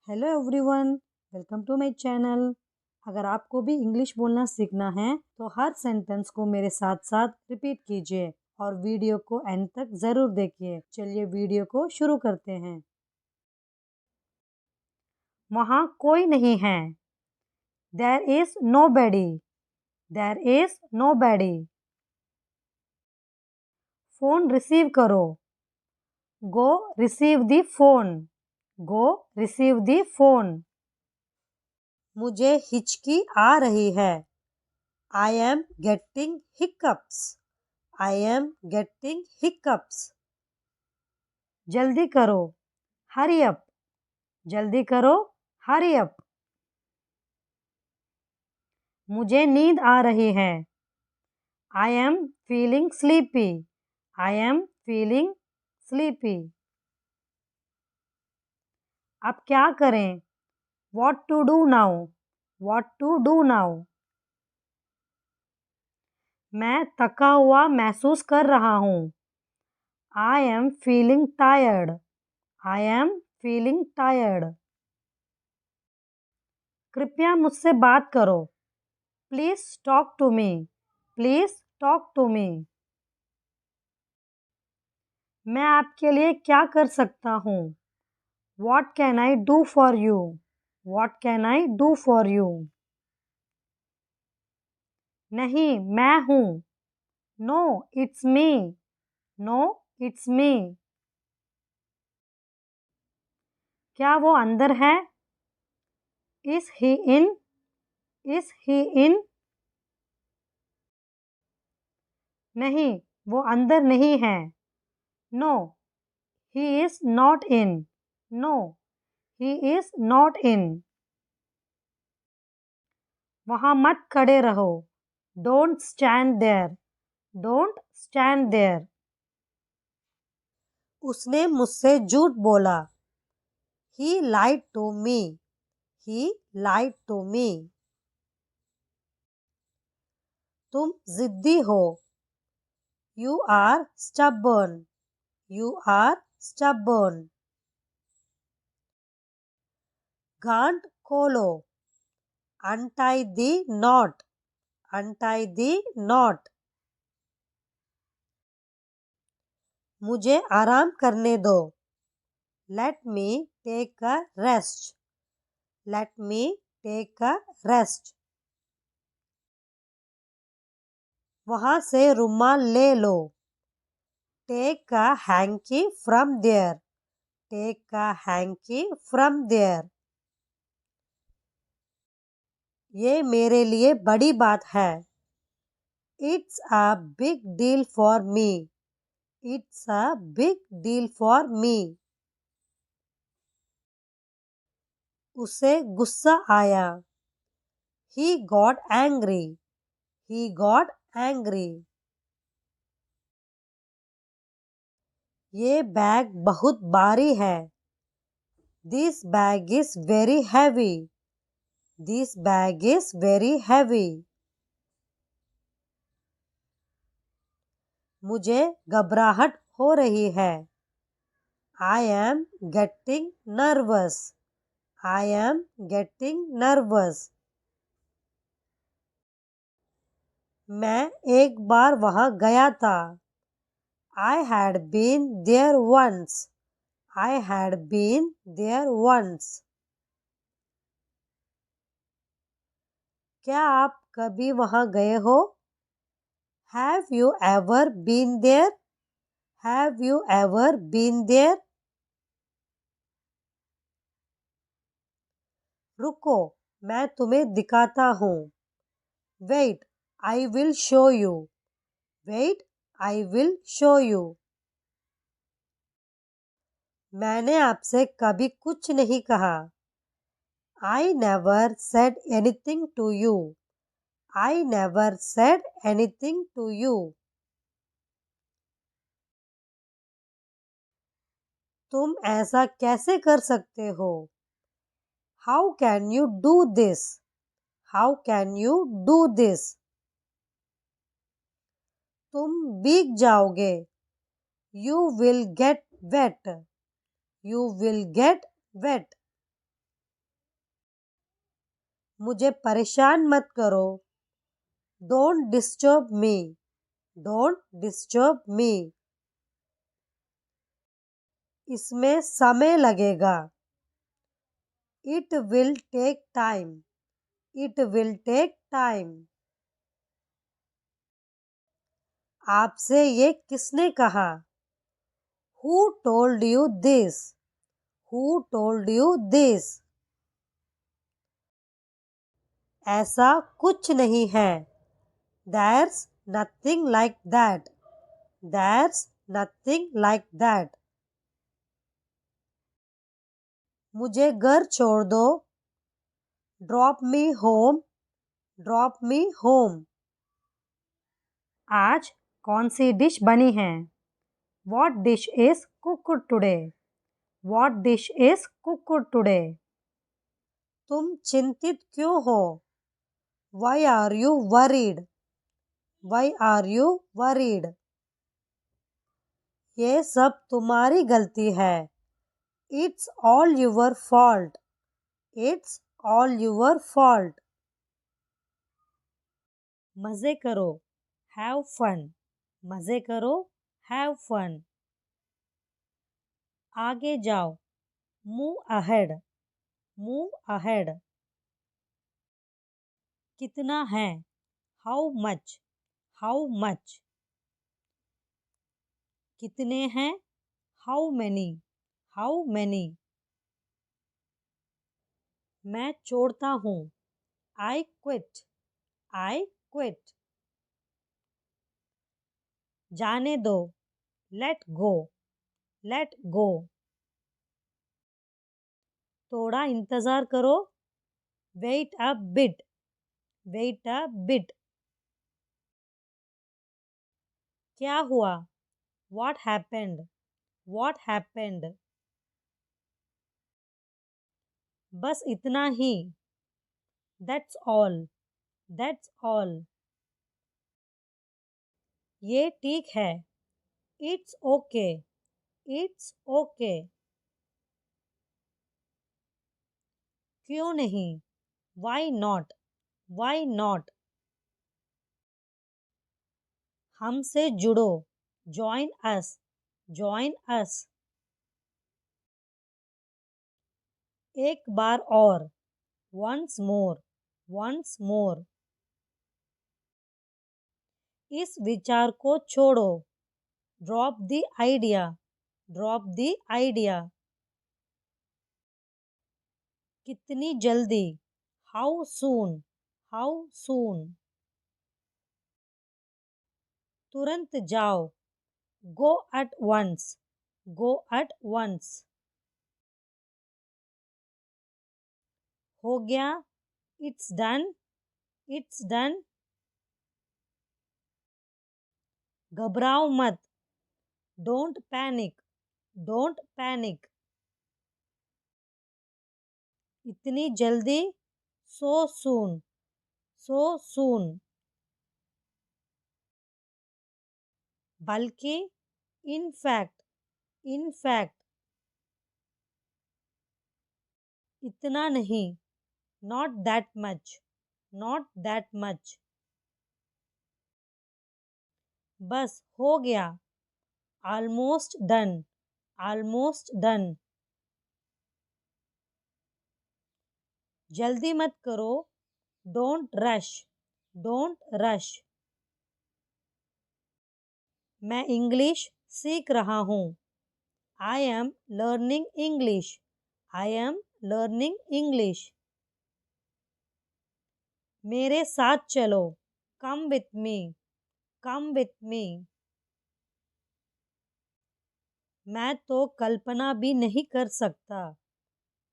Hello everyone, welcome to my channel. अगर आपको भी इंग्लिश बोलना सीखना है तो हर सेंटेंस को मेरे साथ साथ रिपीट कीजिए और वीडियो को एंड तक ज़रूर देखिए। चलिए वीडियो को शुरू करते हैं। वहाँ कोई नहीं है। There is nobody. There is nobody. Phone receive करो। Go receive the phone. Go receive the phone. मुझे हिचकी आ रही है। I am getting hiccups. I am getting hiccups. जल्दी करो। Hurry up. जल्दी करो। Hurry up. मुझे नींद आ रही है। I am feeling sleepy. I am feeling sleepy. अब क्या करें? What to do now? What to do now? मैं थका हुआ महसूस कर रहा हूँ। I am feeling tired. I am feeling tired. कृपया मुझसे बात करो। Please talk to me. Please talk to me. मैं आपके लिए क्या कर सकता हूँ? What can I do for you? What can I do for you? नहीं, मैं हूँ। No it's me. No it's me. क्या वो अंदर है? Is he in? Is he in? नहीं, वो अंदर नहीं है। No he is not in. No he is not in. वहाँ मत खड़े रहो। Don't stand there. Don't stand there. उसने मुझसे झूठ बोला। He lied to me. He lied to me. तुम जिद्दी हो। You are stubborn. You are stubborn. गांठ खोलो। Untie the knot. Untie the knot. मुझे आराम करने दो। Let me take a rest. Let me take a rest. वहाँ से रुमाल ले लो। Take a hanky from there. Take a hanky from there. ये मेरे लिए बड़ी बात है। It's a big deal for me. It's a big deal for me. उसे गुस्सा आया। He got angry. He got angry. ये बैग बहुत भारी है। This bag is very heavy. This bag is very heavy. मुझे घबराहट हो रही है। I am getting nervous. I am getting nervous. मैं एक बार वहाँ गया था। I had been there once. I had been there once. क्या आप कभी वहाँ गए हो? Have you ever been there? Have you ever been there? रुको, मैं तुम्हें दिखाता हूँ। Wait, I will show you. Wait, I will show you. मैंने आपसे कभी कुछ नहीं कहा। I never said anything to you. I never said anything to you. तुम ऐसा कैसे कर सकते हो? How can you do this? How can you do this? तुम भीग जाओगे। You will get wet. You will get wet. मुझे परेशान मत करो। Don't disturb me. Don't disturb me. इसमें समय लगेगा। It will take time. It will take time. आपसे ये किसने कहा? Who told you this? Who told you this? ऐसा कुछ नहीं है। There's nothing like that. There's nothing like that. मुझे घर छोड़ दो। Drop me home. Drop me home. आज कौन सी डिश बनी है? What dish is cooked today? What dish is cooked today? तुम चिंतित क्यों हो? Why are you worried? Why are you worried? ये सब तुम्हारी गलती है। It's all your fault. It's all your fault. मजे करो। Have fun. मजे करो। Have fun. आगे जाओ। Move ahead. Move ahead. कितना है? How much? How much? कितने हैं? How many? How many? मैं छोड़ता हूँ। I quit. I quit. जाने दो। Let go. Let go. थोड़ा इंतज़ार करो। Wait a bit. Wait a bit. क्या हुआ? What happened? What happened? बस इतना ही। That's all. That's all. ये ठीक है। It's okay. It's okay. क्यों नहीं? Why not? Why not? हमसे जुड़ो। Join us. Join us. एक बार और। Once more. Once more. इस विचार को छोड़ो। Drop the idea. Drop the idea. कितनी जल्दी? How soon? How soon? तुरंत जाओ। Go at once. Go at once. हो गया। It's done. It's done. घबराओ मत। Don't panic. Don't panic. इतनी जल्दी? So soon. So soon. बल्कि in fact. In fact. इतना नहीं। Not that much. Not that much. बस हो गया। Almost done. Almost done. जल्दी मत करो। Don't rush. Don't rush. मैं इंग्लिश सीख रहा हूँ। I am learning English. I am learning English. मेरे साथ चलो। Come with me. Come with me. मैं तो कल्पना भी नहीं कर सकता।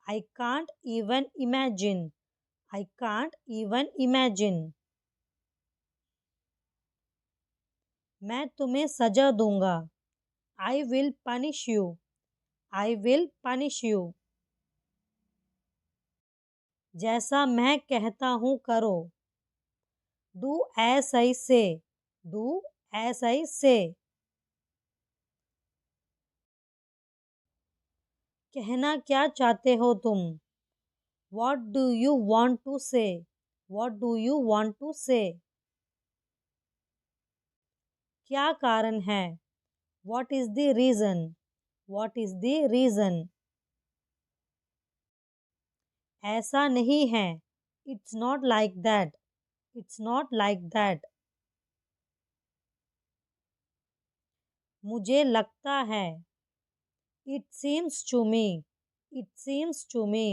I can't even imagine. I can't even imagine. मैं तुम्हें सजा दूंगा। I will punish you. I will punish you. जैसा मैं कहता हूँ करो। Do as I say. Do as I say. कहना क्या चाहते हो तुम? What do you want to say? What do you want to say? क्या कारण है? What is the reason? What is the reason? ऐसा नहीं है. It's not like that. It's not like that. मुझे लगता है. It seems to me. It seems to me.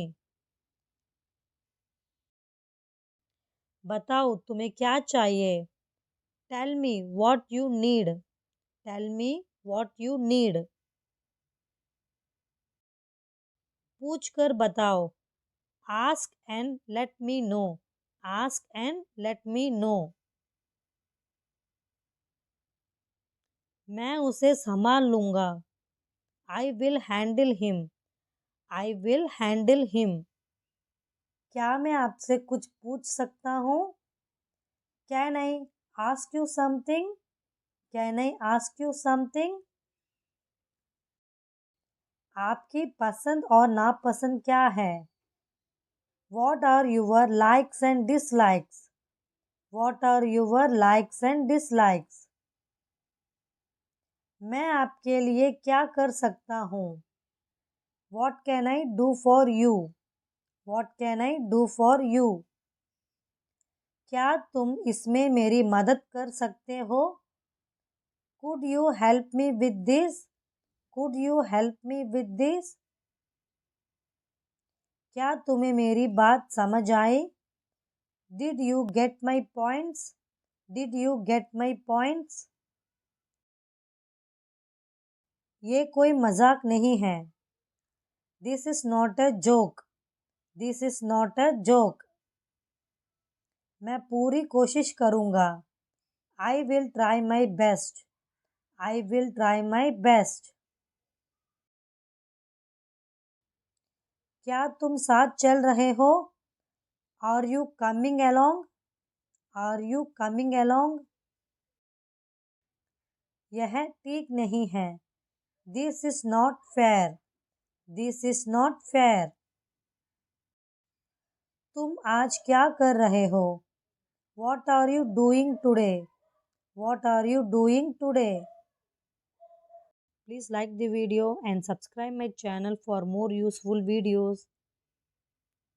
बताओ तुम्हें क्या चाहिए? Tell me what you need. Tell me what you need. पूछ कर बताओ. Ask and let me know. Ask and let me know. मैं उसे संभाल लूँगा. I will handle him. I will handle him. क्या मैं आपसे कुछ पूछ सकता हूँ? Can I ask you something? Can I ask you something? आपकी पसंद और नापसंद क्या है? What are your likes and dislikes? What are your likes and dislikes? मैं आपके लिए क्या कर सकता हूँ? What can I do for you? What can I do for you? क्या तुम इसमें मेरी मदद कर सकते हो? Could you help me with this? Could you help me with this? क्या तुम्हें मेरी बात समझ आई? Did you get my points? Did you get my points? ये कोई मजाक नहीं है. This is not a joke. This is not a joke. मैं पूरी कोशिश करूँगा. I will try my best. I will try my best. क्या तुम साथ चल रहे हो? Are you coming along? Are you coming along? यह ठीक नहीं है. This is not fair. This is not fair. तुम आज क्या कर रहे हो? What are you doing today? What are you doing today? Please like the video and subscribe my channel for more useful videos.